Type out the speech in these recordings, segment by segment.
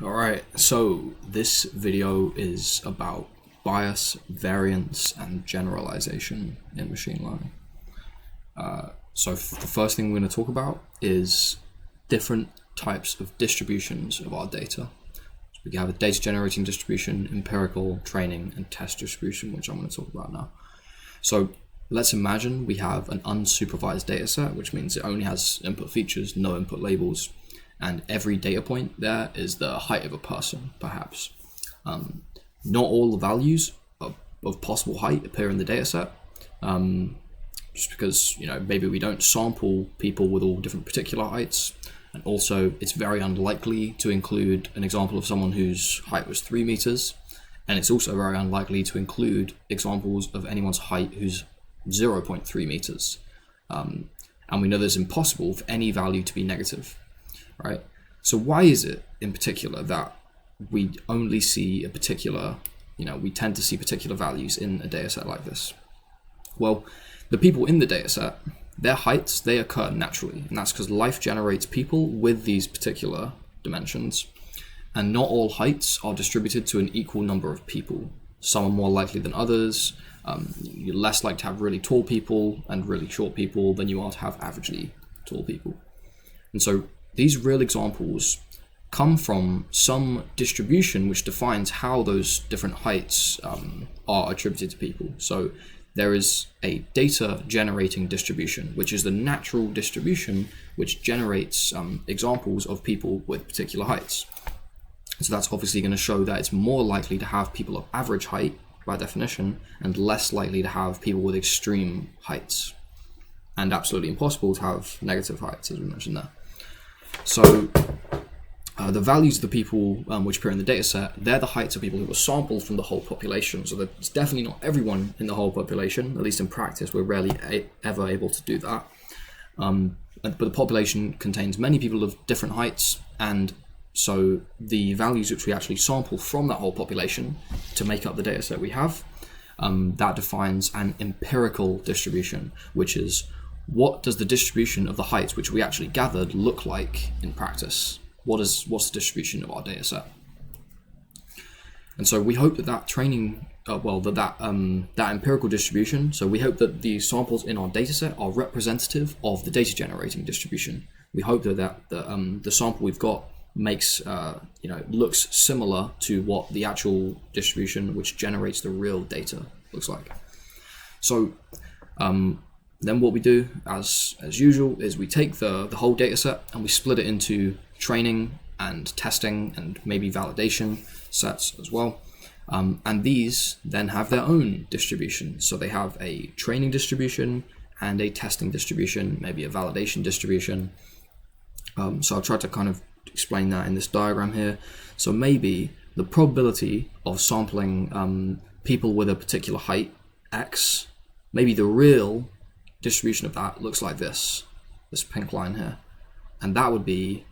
Alright, so this video is about bias, variance, and generalization in machine learning. So the first thing we're going to talk about is different types of distributions of our data. So we have a data generating distribution, empirical, training, and test distribution, which I'm going to talk about now. So let's imagine we have an unsupervised data set, which means it only has input features, no input labels. And every data point there is the height of a person, perhaps. Not all the values of possible height appear in the data set, just because maybe we don't sample people with all different particular heights, and also it's very unlikely to include an example of someone whose height was 3 meters, and it's also very unlikely to include examples of anyone's height who's 0.3 meters. And we know that it's impossible for any value to be negative. Right? So why is it in particular that we only see a particular, we tend to see particular values in a data set like this? Well, the people in the data set, their heights, they occur naturally. And that's because life generates people with these particular dimensions. And not all heights are distributed to an equal number of people. Some are more likely than others. You're less likely to have really tall people and really short people than you are to have averagely tall people. And so these real examples come from some distribution which defines how those different heights are attributed to people. So there is a data generating distribution, which is the natural distribution which generates examples of people with particular heights. So that's obviously going to show that it's more likely to have people of average height by definition, and less likely to have people with extreme heights, and absolutely impossible to have negative heights, as we mentioned there. So the values of the people which appear in the data set, they're the heights of people who were sampled from the whole population. So it's definitely not everyone in the whole population, at least in practice. We're rarely ever able to do that. But the population contains many people of different heights, and so the values which we actually sample from that whole population to make up the data set we have, that defines an empirical distribution, which is what does the distribution of the heights which we actually gathered look like in practice? What's the distribution of our data set? And so we hope that training, that empirical distribution, so we hope that the samples in our data set are representative of the data generating distribution. We hope that the sample we've got makes, looks similar to what the actual distribution which generates the real data looks like. So, then what we do, as usual, is we take the whole data set and we split it into training and testing and maybe validation sets as well. And these then have their own distribution. So they have a training distribution and a testing distribution, maybe a validation distribution. So I'll try to kind of explain that in this diagram here. So maybe the probability of sampling people with a particular height, X, maybe the real distribution of that looks like this pink line here, and that would be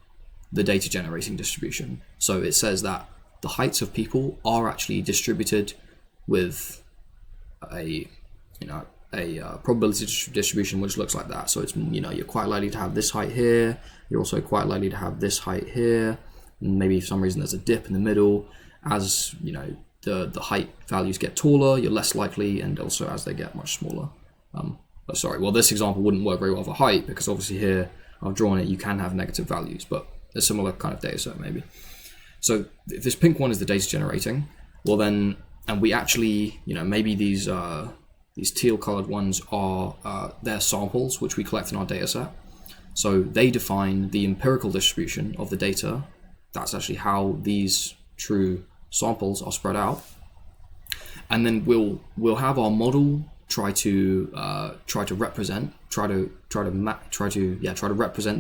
the data generating distribution. So it says that the heights of people are actually distributed with a probability distribution which looks like that. So it's you're quite likely to have this height here, you're also quite likely to have this height here, and maybe for some reason there's a dip in the middle. As the height values get taller, you're less likely, and also as they get much smaller. This example wouldn't work very well for height, because obviously here I've drawn it, you can have negative values, but a similar kind of data set maybe. So if this pink one is the data generating, well then, and we actually, maybe these teal colored ones are their samples which we collect in our data set. So they define the empirical distribution of the data. That's actually how these true samples are spread out. And then we'll have our model try to represent the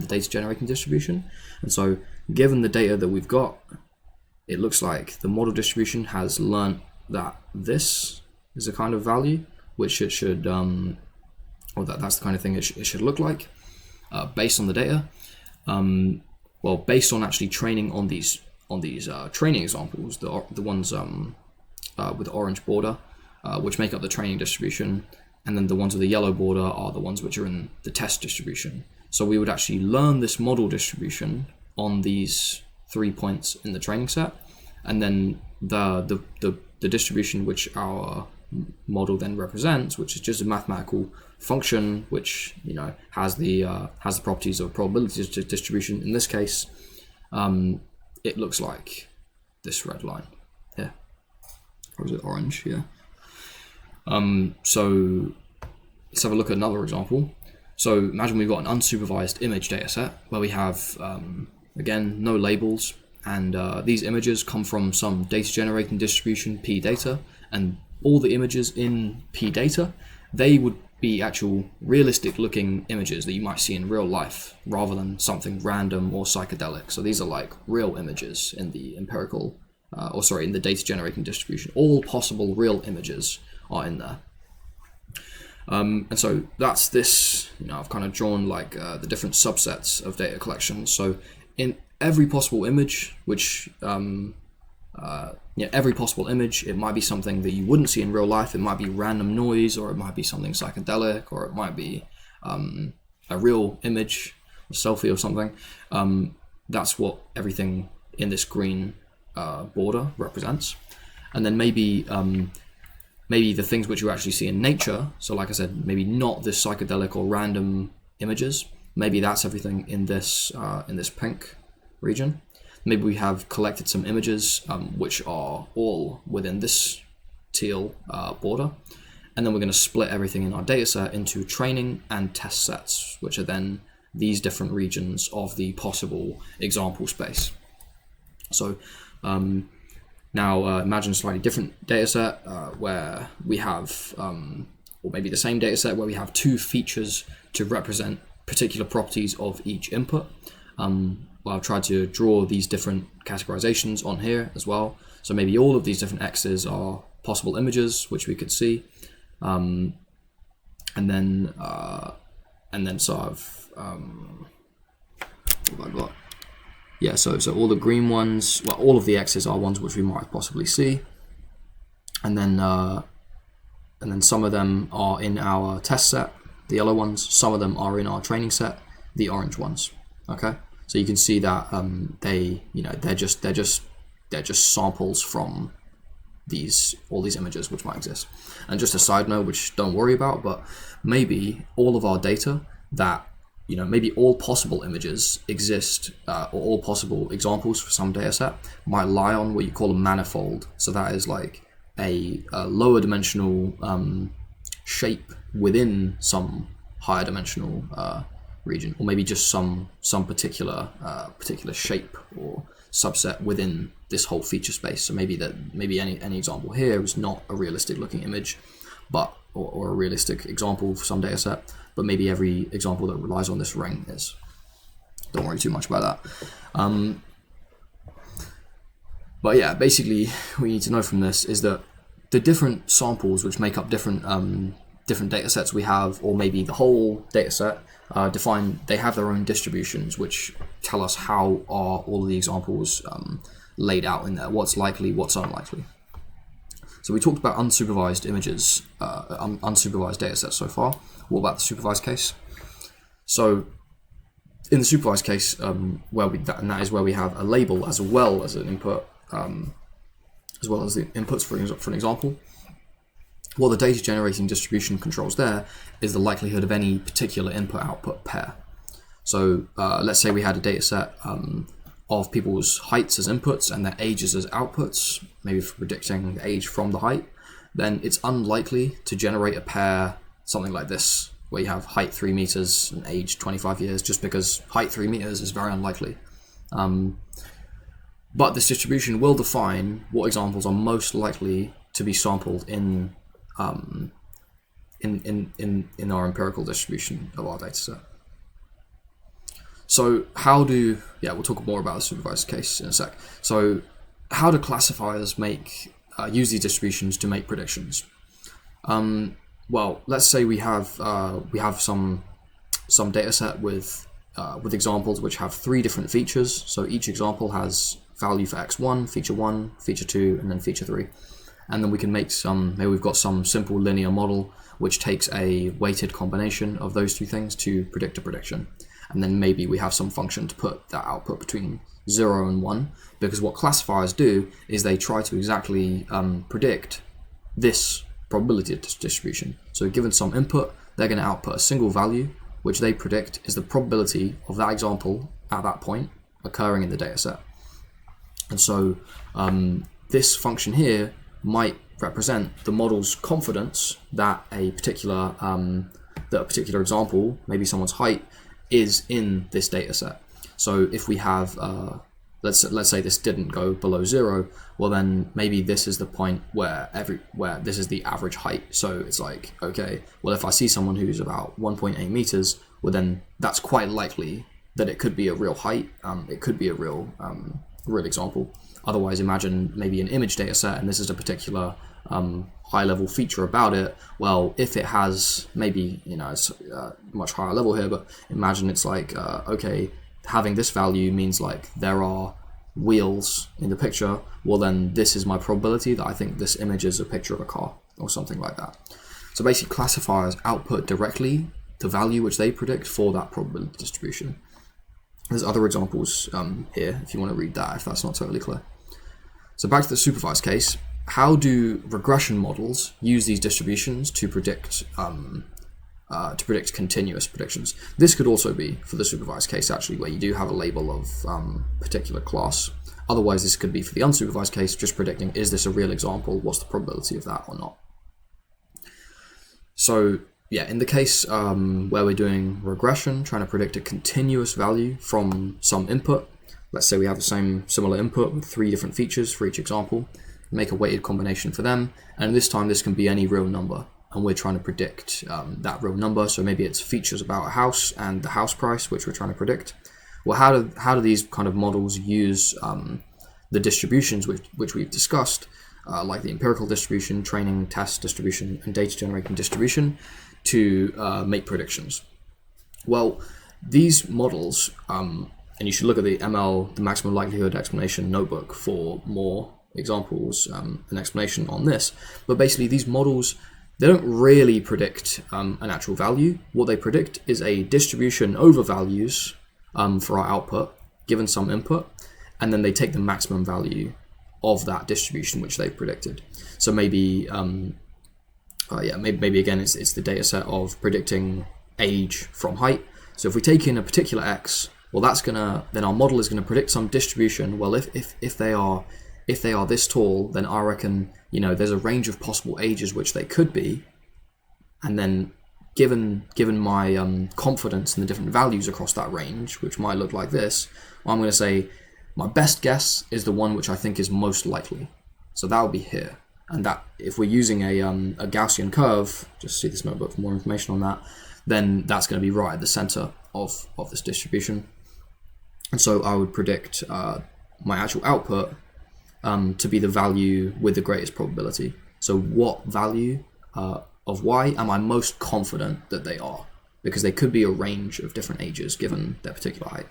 data generating distribution. And so given the data that we've got, it looks like the model distribution has learned that this is a kind of value which it should that's the kind of thing it should look like based on the data. Based on actually training on these training examples, the ones with the orange border, which make up the training distribution, and then the ones with the yellow border are the ones which are in the test distribution. So we would actually learn this model distribution on these 3 points in the training set, and then the distribution which our model then represents, which is just a mathematical function which has the properties of probability distribution. In this case, it looks like this red line here, or is it orange? Yeah. So let's have a look at another example. So imagine we've got an unsupervised image data set where we have, again, no labels, and these images come from some data generating distribution, P data, and all the images in P data, they would be actual realistic looking images that you might see in real life rather than something random or psychedelic. So these are like real images in the empirical, in the data generating distribution. All possible real images are in there. And so that's this, I've kind of drawn like the different subsets of data collection. So in every possible image, which, every possible image, it might be something that you wouldn't see in real life. It might be random noise, or it might be something psychedelic, or it might be a real image, a selfie or something. That's what everything in this green border represents. And then maybe the things which you actually see in nature, so like I said, maybe not this psychedelic or random images, maybe that's everything in this pink region. Maybe we have collected some images which are all within this teal border, and then we're going to split everything in our data set into training and test sets, which are then these different regions of the possible example space. So now imagine a slightly different data set where we have, or maybe the same data set where we have two features to represent particular properties of each input. Well, I've tried to draw these different categorizations on here as well. So maybe all of these different X's are possible images which we could see, and then sort of what have I got? Yeah, so all the green ones, well, all of the X's are ones which we might possibly see, and then some of them are in our test set, the yellow ones. Some of them are in our training set, the orange ones. Okay. So you can see that they're just samples from all these images which might exist. And just a side note, which don't worry about, but maybe all of our data that maybe all possible images exist, or all possible examples for some data set might lie on what you call a manifold. So that is like a lower dimensional shape within some higher dimensional region, or maybe just some particular shape or subset within this whole feature space. So maybe any example here is not a realistic looking image, but or a realistic example for some data set, but maybe every example that relies on this ring is. Don't worry too much about that. But yeah, basically what you need to know from this is that the different samples which make up different data sets we have, or maybe the whole data set, they have their own distributions which tell us how are all of the examples laid out in there, what's likely, what's unlikely. So we talked about unsupervised images, unsupervised data sets so far. What about the supervised case? So in the supervised case, and that is where we have a label as well as an input, as well as the inputs for an example. What the data generating distribution controls there is the likelihood of any particular input-output pair. So let's say we had a data set of people's heights as inputs and their ages as outputs, maybe for predicting the age from the height. Then it's unlikely to generate a pair something like this, where you have height 3 meters and age 25 years, just because height 3 meters is very unlikely. But this distribution will define what examples are most likely to be sampled in our empirical distribution of our data set. So we'll talk more about the supervised case in a sec. So how do classifiers use these distributions to make predictions? Well, let's say we have some data set with examples which have 3 different features. So each example has value for x1, feature 1, feature 2, and then feature 3. And then we can make maybe we've got some simple linear model which takes a weighted combination of those 2 things to predict a prediction. and then maybe we have some function to put that output between 0 and 1, because what classifiers do is they try to exactly predict this probability distribution. So given some input, they're going to output a single value, which they predict is the probability of that example at that point occurring in the data set. And so this function here might represent the model's confidence that a particular example, maybe someone's height, is in this data set. So if we have, let's say this didn't go below 0, well then maybe this is the point where this is the average height. So it's like, okay, well if I see someone who's about 1.8 meters, well then that's quite likely that it could be a real height. It could be a real example. Otherwise, imagine maybe an image data set, and this is a particular high-level feature about it. Well, if it has maybe, it's much higher level here, but imagine it's like, okay, having this value means like there are wheels in the picture. Well, then this is my probability that I think this image is a picture of a car or something like that. So basically, classifiers output directly the value which they predict for that probability distribution. There's other examples here if you want to read that, if that's not totally clear. So back to the supervised case, how do regression models use these distributions to predict continuous predictions? This could also be for the supervised case, actually, where you do have a label of particular class. Otherwise, this could be for the unsupervised case, just predicting, is this a real example? What's the probability of that or not? So yeah, in the case where we're doing regression, trying to predict a continuous value from some input, let's say we have the similar input with 3 different features for each example, make a weighted combination for them, and this time this can be any real number, and we're trying to predict that real number. So maybe it's features about a house and the house price, which we're trying to predict. Well, how do these kind of models use the distributions which we've discussed, like the empirical distribution, training, test distribution, and data generating distribution, to make predictions? Well, these models, and you should look at the ML, the maximum likelihood explanation notebook for more examples and explanation on this. But basically, these models, they don't really predict an actual value. What they predict is a distribution over values for our output, given some input, and then they take the maximum value of that distribution which they've predicted. So maybe maybe again it's the data set of predicting age from height. So if we take in a particular x, well then our model is gonna predict some distribution. Well, if they are this tall, then I reckon there's a range of possible ages which they could be, and then given my confidence in the different values across that range, which might look like this, I'm going to say my best guess is the one which I think is most likely. So that will be here. And that, if we're using a Gaussian curve, just see this notebook for more information on that, then that's going to be right at the center of this distribution. And so I would predict my actual output to be the value with the greatest probability. So what value of y am I most confident that they are? Because they could be a range of different ages given their particular height.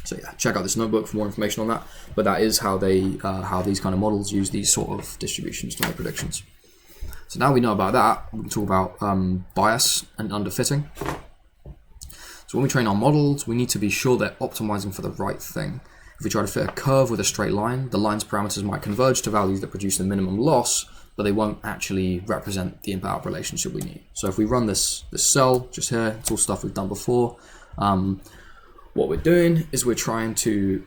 So yeah, check out this notebook for more information on that. But that is how how these kind of models use these sort of distributions to make predictions. So now we know about that, we can talk about bias and underfitting. So when we train our models, we need to be sure they're optimizing for the right thing. If we try to fit a curve with a straight line, the line's parameters might converge to values that produce the minimum loss, but they won't actually represent the input-output relationship we need. So if we run this cell just here, it's all stuff we've done before. What we're doing is we're trying to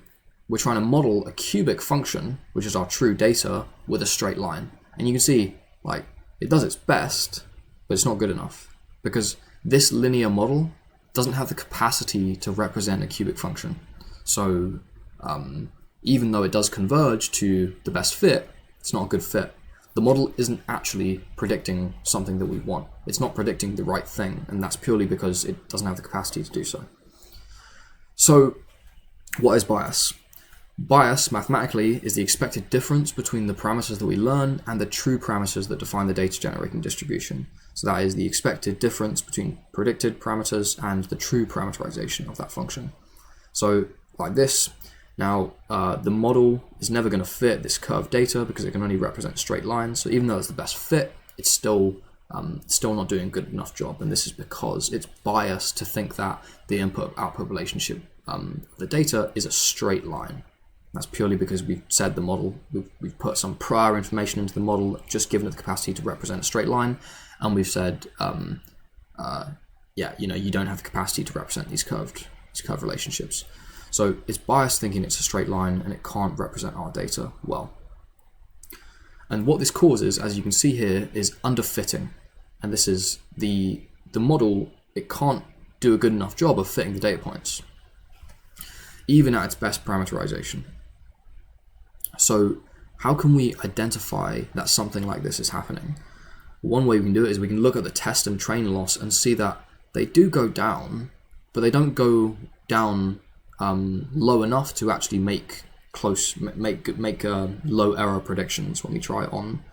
model a cubic function, which is our true data, with a straight line. And you can see, like, it does its best, but it's not good enough, because this linear model doesn't have the capacity to represent a cubic function. So even though it does converge to the best fit, it's not a good fit. The model isn't actually predicting something that we want. It's not predicting the right thing, and that's purely because it doesn't have the capacity to do so. So what is bias? Bias, mathematically, is the expected difference between the parameters that we learn and the true parameters that define the data generating distribution. So that is the expected difference between predicted parameters and the true parameterization of that function. So like this. Now, the model is never going to fit this curved data because it can only represent straight lines. So even though it's the best fit, it's still still not doing a good enough job. And this is because it's biased to think that the input-output relationship of the data is a straight line. That's purely because we've said the model, we've put some prior information into the model, just given it the capacity to represent a straight line, and we've said, you don't have the capacity to represent these curved relationships. So it's biased thinking it's a straight line, and it can't represent our data well. And what this causes, as you can see here, is underfitting. And this is the model, it can't do a good enough job of fitting the data points, even at its best parameterization. So how can we identify that something like this is happening? One way we can do it is we can look at the test and train loss and see that they do go down, but they don't go down low enough to actually make low error predictions when we try it on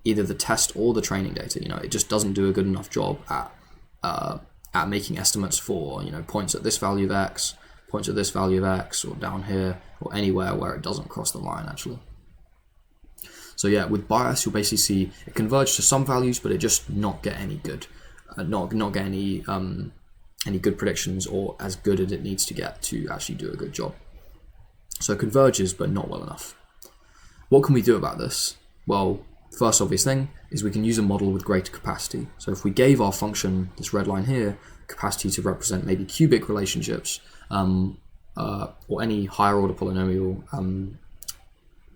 either the test or the training data. It just doesn't do a good enough job at making estimates for points at this value of x, points at this value of x, or down here, or anywhere where it doesn't cross the line actually. So yeah, with bias you'll basically see it converge to some values, but it just not get any good, not get any good predictions, or as good as it needs to get to actually do a good job. So it converges, but not well enough. What can we do about this? Well, first obvious thing is we can use a model with greater capacity. So if we gave our function, this red line here, capacity to represent maybe cubic relationships, or any higher order polynomial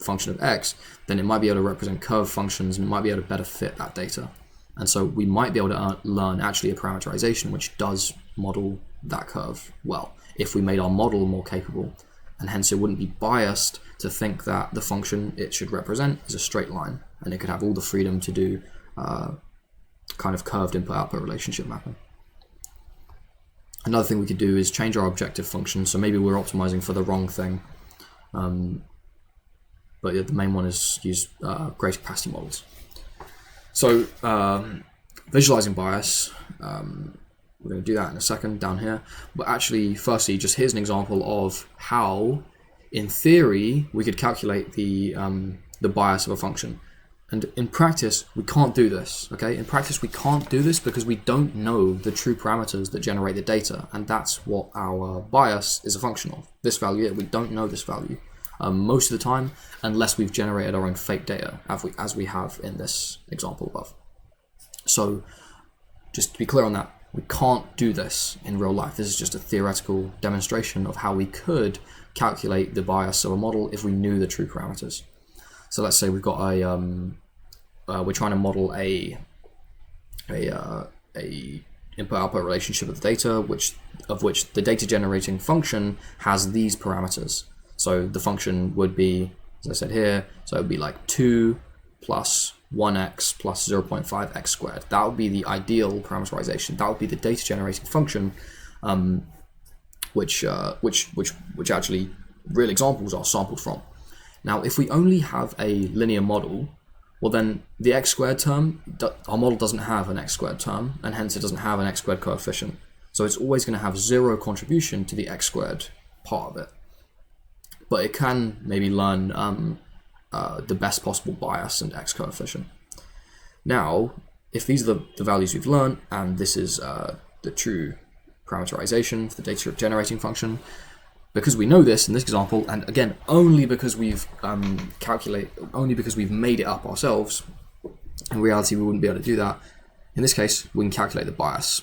function of x, then it might be able to represent curve functions, and it might be able to better fit that data. And so we might be able to learn actually a parameterization which does model that curve well, if we made our model more capable. And hence it wouldn't be biased to think that the function it should represent is a straight line, and it could have all the freedom to do kind of curved input-output relationship mapping. Another thing we could do is change our objective function. So maybe we're optimizing for the wrong thing. But yeah, the main one is use greater capacity models. So visualizing bias, we're going to do that in a second down here. But actually, firstly, just here's an example of how, in theory, we could calculate the bias of a function. And in practice, we can't do this, okay? In practice, we can't do this because we don't know the true parameters that generate the data, and that's what our bias is a function of. This value, we don't know this value most of the time, unless we've generated our own fake data, as we have in this example above. So, just to be clear on that, we can't do this in real life. This is just a theoretical demonstration of how we could calculate the bias of a model if we knew the true parameters. So let's say we've got we're trying to model a input-output relationship of the data, of which the data generating function has these parameters. So the function would be, as I said here, so it would be like 2 plus 1x plus 0.5x squared. That would be the ideal parameterization. That would be the data generating function, which actually real examples are sampled from. Now, if we only have a linear model, well then the x squared term, our model doesn't have an x squared term, and hence it doesn't have an x squared coefficient. So it's always going to have zero contribution to the x squared part of it. But it can maybe learn the best possible bias and x coefficient. Now, if these are the values we've learned, and this is the true parameterization for the data generating function, because we know this in this example, and again, only because we've made it up ourselves, in reality we wouldn't be able to do that. In this case, we can calculate the bias.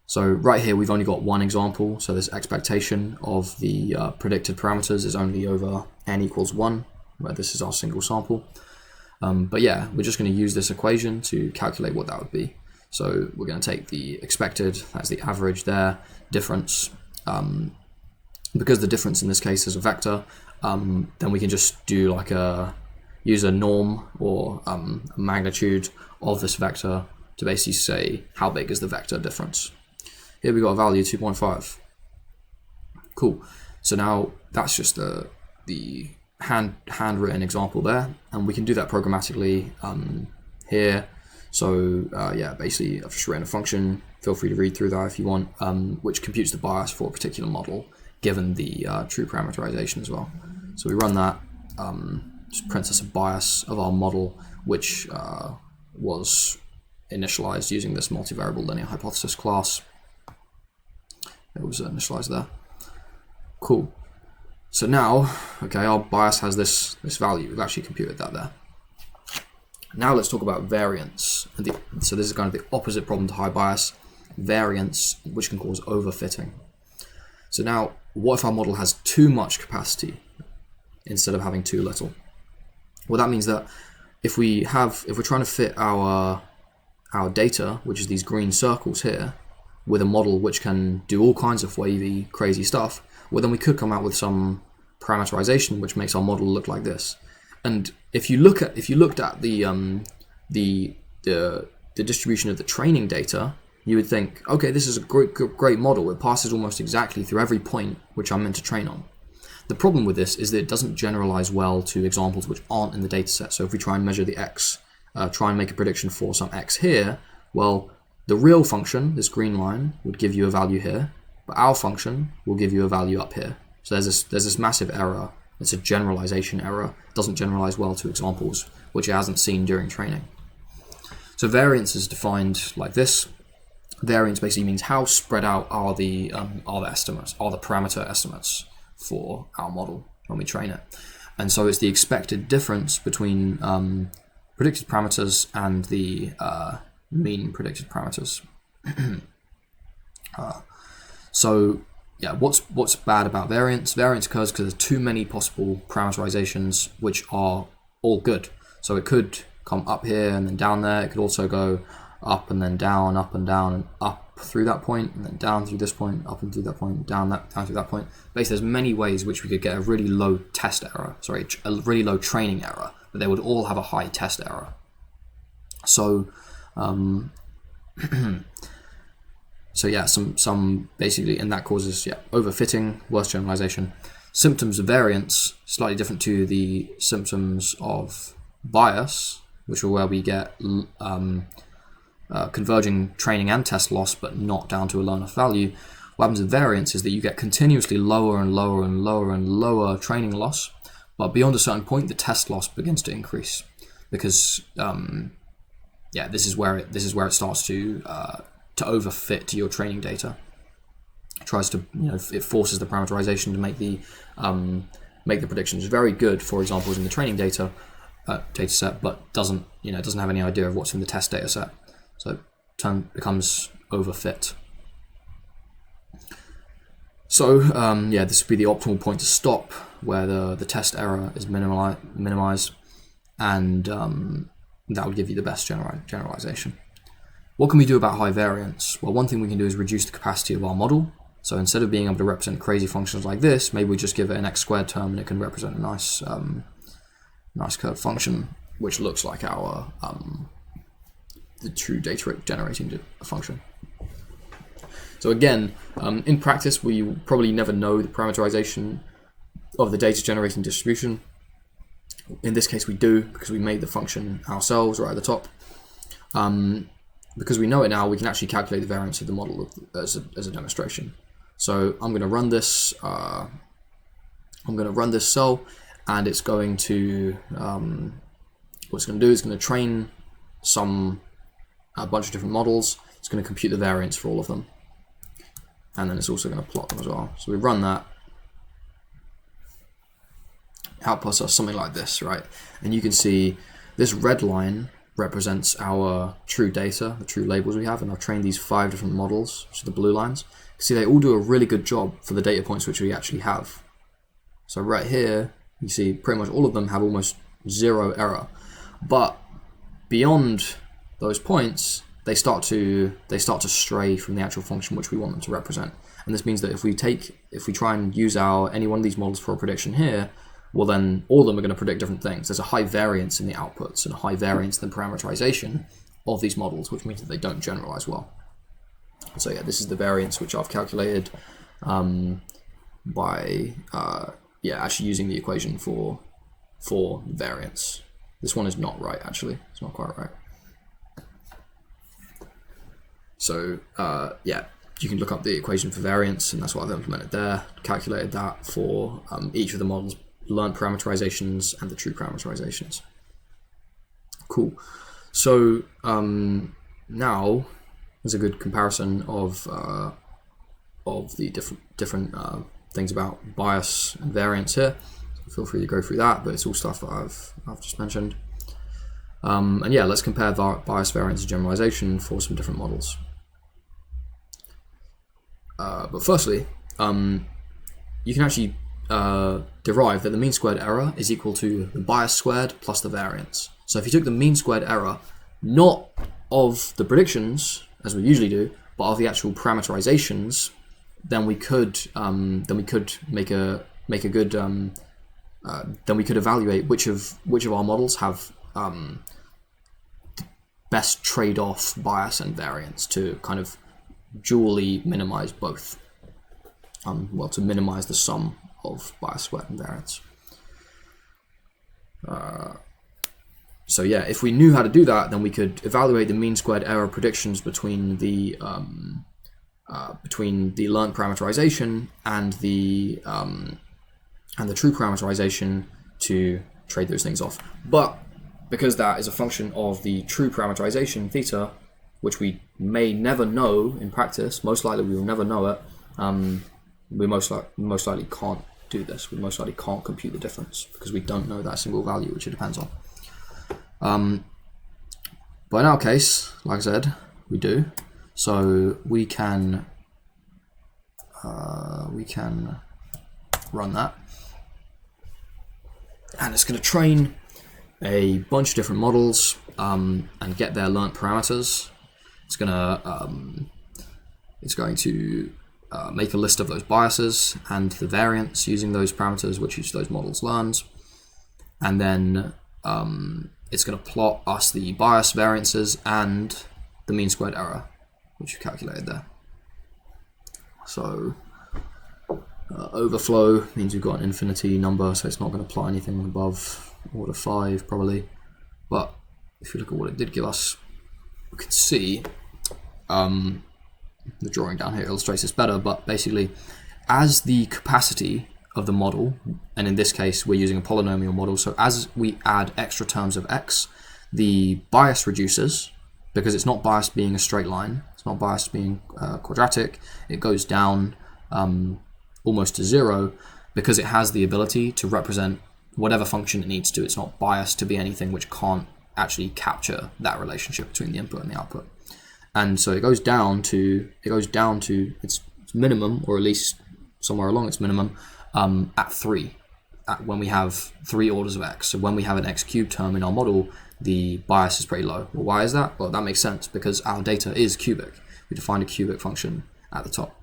So right here, we've only got one example. So this expectation of the predicted parameters is only over n equals 1, where this is our single sample. But yeah, we're just going to use this equation to calculate what that would be. So we're going to take the expected, that's the average there, difference. Because the difference in this case is a vector, then we can just do use a norm or a magnitude of this vector to basically say how big is the vector difference. Here we got a value 2.5. Cool. So now that's just the handwritten example there, and we can do that programmatically here. So yeah, basically I've just written a function. Feel free to read through that if you want, which computes the bias for a particular model, given the true parameterization as well. So we run that, just prints us a bias of our model, which was initialized using this multivariable linear hypothesis class. It was initialized there. Cool. So now, okay, our bias has this value. We've actually computed that there. Now let's talk about variance. So this is kind of the opposite problem to high bias. Variance, which can cause overfitting. So now, what if our model has too much capacity instead of having too little? Well, that means that if we're trying to fit our data, which is these green circles here, with a model which can do all kinds of wavy, crazy stuff, well, then we could come out with some parameterization which makes our model look like this. And if you looked at the distribution of the training data, you would think, okay, this is a great model. It passes almost exactly through every point which I'm meant to train on. The problem with this is that it doesn't generalize well to examples which aren't in the data set. So if we try and measure the x, try and make a prediction for some x here, well, the real function, this green line, would give you a value here, but our function will give you a value up here. So there's this massive error. It's a generalization error. It doesn't generalize well to examples, which it hasn't seen during training. So variance is defined like this. Variance basically means how spread out are the estimates, are the parameter estimates for our model when we train it. And so it's the expected difference between predicted parameters and the mean predicted parameters. So yeah, what's bad about variance? Variance occurs because there's too many possible parameterizations which are all good. So it could come up here and then down there. It could also go up and then down, up and down, and up through that point, and then down through this point, up and through that point, down through that point. Basically, there's many ways which we could get a really low a really low training error, but they would all have a high test error. So, so yeah, some basically, and that causes overfitting, worse generalization. Symptoms of variance slightly different to the symptoms of bias, which are where we get converging training and test loss, but not down to a low enough value. What happens with variance is that you get continuously lower and lower and lower and lower training loss, but beyond a certain point, the test loss begins to increase because this is where it starts to overfit to your training data. It tries to, it forces the parameterization to make the predictions very good for examples in the training data set, but doesn't have any idea of what's in the test data set. So it becomes overfit. So this would be the optimal point to stop, where the test error is minimized, and that would give you the best generalization. What can we do about high variance? Well, one thing we can do is reduce the capacity of our model. So instead of being able to represent crazy functions like this, maybe we just give it an x squared term and it can represent a nice curved function, which looks like our the true data generating function. So again, in practice, we probably never know the parameterization of the data generating distribution. In this case, we do, because we made the function ourselves right at the top. Because we know it now, we can actually calculate the variance of the model as a demonstration. So I'm going to run this. I'm going to run this cell, and it's going to what it's going to do is going to train a bunch of different models. It's going to compute the variance for all of them, and then it's also going to plot them as well. So we run that. Outputs us something like this, right? And you can see this red line represents our true data, the true labels we have, and I've trained these 5 different models, which are the blue lines. See, they all do a really good job for the data points which we actually have. So right here, you see pretty much all of them have almost 0 error. But beyond those points, they start to stray from the actual function which we want them to represent. And this means that if we try and use any one of these models for a prediction here, well then all of them are going to predict different things. There's a high variance in the outputs and a high variance in the parameterization of these models, which means that they don't generalize well. So yeah, this is the variance which I've calculated by actually using the equation for variance. This one is not right, actually. It's not quite right. So you can look up the equation for variance, and that's what I've implemented there. Calculated that for each of the models, learned parameterizations and the true parameterizations. Cool. So now there's a good comparison of the different things about bias and variance here. So feel free to go through that, but it's all stuff that I've just mentioned. And yeah, let's compare bias, variance, and generalization for some different models. But firstly, you can actually derive that the mean squared error is equal to the bias squared plus the variance. So if you took the mean squared error, not of the predictions as we usually do, but of the actual parameterizations, then we could make a good then we could evaluate which of our models have best trade-off bias and variance to kind of dually minimize both. Well, to minimize the sum of bias squared and variance. So yeah, if we knew how to do that, then we could evaluate the mean squared error predictions between the learned parameterization and the true parameterization to trade those things off. But because that is a function of the true parameterization theta, which we may never know in practice, most likely we will never know it. We most likely can't do this. We most likely can't compute the difference because we don't know that single value which it depends on. But in our case, like I said, we do. So we can run that, and it's going to train a bunch of different models and get their learnt parameters. It's going to make a list of those biases and the variance using those parameters which each of those models learns, and then it's going to plot us the bias, variances, and the mean squared error which you calculated there. So overflow means we've got an infinity number, so it's not going to apply anything above order 5 probably. But if you look at what it did give us, you can see the drawing down here illustrates this better, but basically as the capacity of the model, and in this case we're using a polynomial model, so as we add extra terms of x, the bias reduces because it's not biased being a straight line, it's not biased being quadratic, it goes down almost to 0 because it has the ability to represent whatever function it needs to. It's not biased to be anything which can't actually capture that relationship between the input and the output. And so it goes down to its minimum, or at least somewhere along its minimum, at 3, when we have 3 orders of x. So when we have an x cubed term in our model, the bias is pretty low. Well, why is that? Well, that makes sense because our data is cubic. We define a cubic function at the top.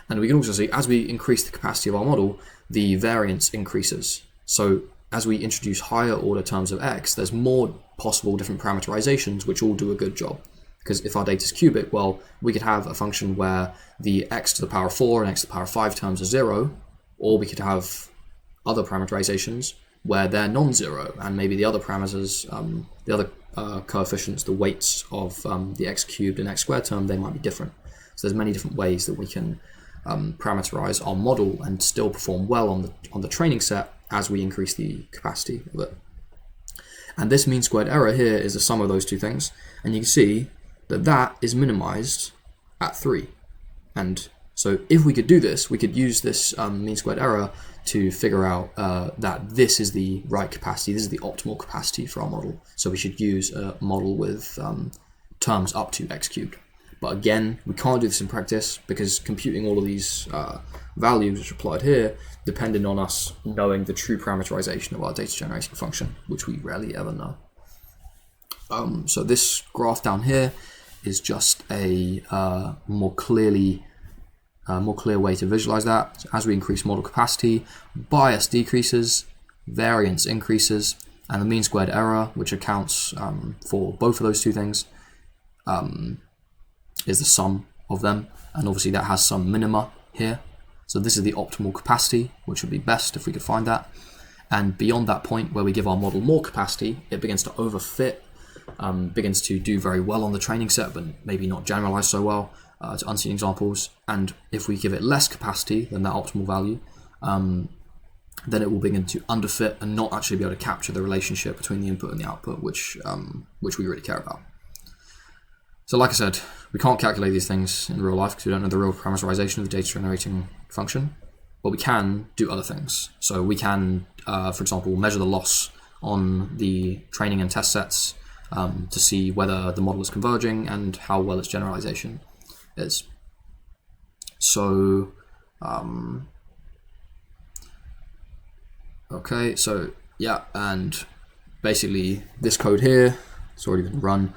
And we can also see as we increase the capacity of our model, the variance increases. So as we introduce higher order terms of x, there's more possible different parameterizations which all do a good job. Because if our data is cubic, well, we could have a function where the x to the power 4 and x to the power 5 terms are 0, or we could have other parameterizations where they're non-zero, and maybe the other parameters, the other coefficients, the weights of the x cubed and x squared term, they might be different. So there's many different ways that we can parameterize our model and still perform well on the training set as we increase the capacity of it. And this mean squared error here is the sum of those two things, and you can see that is minimized at 3. And so if we could do this, we could use this mean squared error to figure out that this is the right capacity, this is the optimal capacity for our model. So we should use a model with terms up to x cubed. But again, we can't do this in practice because computing all of these values which are plotted here depended on us knowing the true parameterization of our data generating function, which we rarely ever know. So this graph down here is just a more clear way to visualize that. So as we increase model capacity, bias decreases, variance increases, and the mean squared error, which accounts for both of those two things, is the sum of them, and obviously that has some minima here. So this is the optimal capacity, which would be best if we could find that. And beyond that point where we give our model more capacity, it begins to overfit, begins to do very well on the training set, but maybe not generalize so well to unseen examples. And if we give it less capacity than that optimal value, then it will begin to underfit and not actually be able to capture the relationship between the input and the output, which we really care about. So like I said, we can't calculate these things in real life because we don't know the real parameterization of the data generating function, but we can do other things. So we can, for example, measure the loss on the training and test sets to see whether the model is converging and how well its generalization is. So, okay, so yeah, and basically this code here, it's already been run.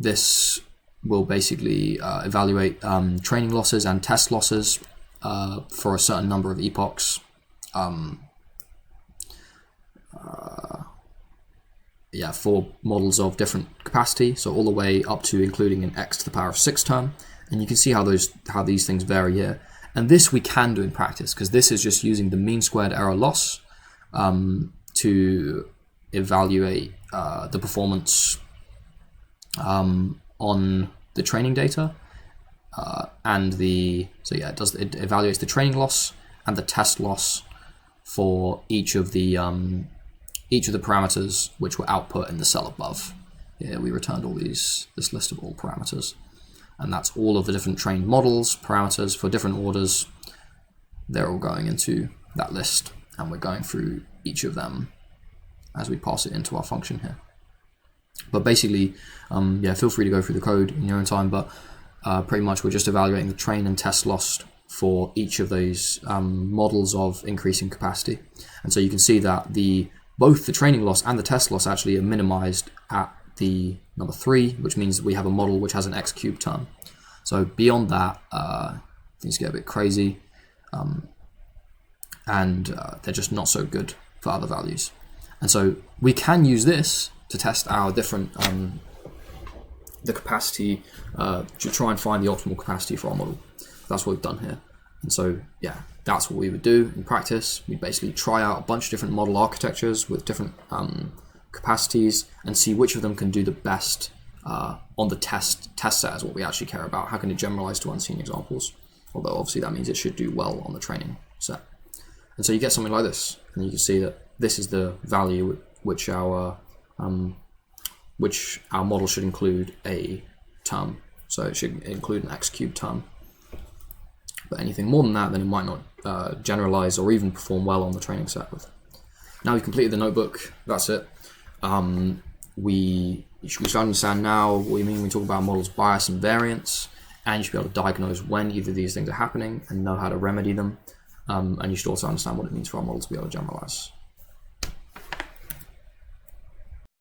This will basically evaluate training losses and test losses for a certain number of epochs. For models of different capacity, so all the way up to including an x to the power of 6 term, and you can see how these things vary here. And this we can do in practice because this is just using the mean squared error loss to evaluate the performance on the training data, it evaluates the training loss and the test loss for each of the parameters which were output in the cell above. Here we returned this list of all parameters, and that's all of the different trained models, parameters for different orders. They're all going into that list, and we're going through each of them as we pass it into our function here. But basically, feel free to go through the code in your own time, but pretty much we're just evaluating the train and test loss for each of those models of increasing capacity. And so you can see that both the training loss and the test loss actually are minimized at the number 3, which means we have a model which has an x cubed term. So beyond that, things get a bit crazy, and they're just not so good for other values. And so we can use this to test our different the capacity to try and find the optimal capacity for our model. That's what we've done here. And so yeah, that's what we would do in practice. We'd basically try out a bunch of different model architectures with different capacities and see which of them can do the best on the test set is what we actually care about. How can it generalize to unseen examples? Although obviously that means it should do well on the training set. And so you get something like this, and you can see that this is the value which our model should include a term. So it should include an x cubed term. But anything more than that, then it might not generalize or even perform well on the training set with. Now we've completed the notebook, that's it. We should understand now what we mean when we talk about models bias and variance, and you should be able to diagnose when either of these things are happening and know how to remedy them. And you should also understand what it means for our model to be able to generalize.